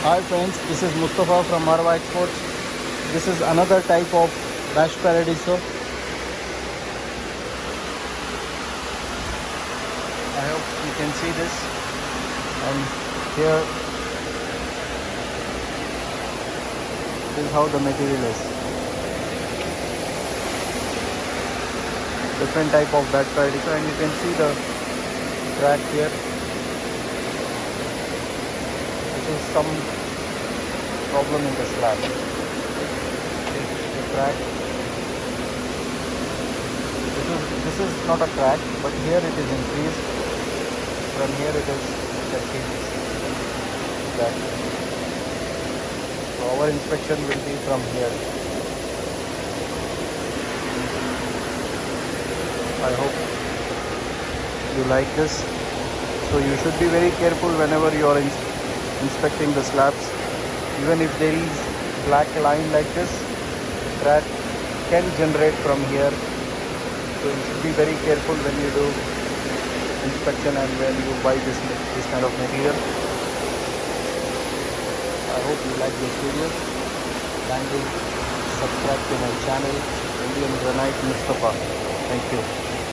Hi friends, this is Mustafa from Marwa Exports. This is another type of Bash Paradiso. I hope you can see this. And here, this is how the material is. Different type of Bash Paradiso, and you can see the crack here. This is some problem in the slab. The crack. This is not a crack, but here it is increased. From here it is decreased. That. So our inspection will be from here. I hope you like this. So you should be very careful whenever you are inspecting the slabs. Even if there is black line like this, crack can generate from here. So you should be very careful when you do inspection and when you buy this kind of material. I hope you like this video. Kindly subscribe to my channel, Indian Granite Mustafa. Thank you.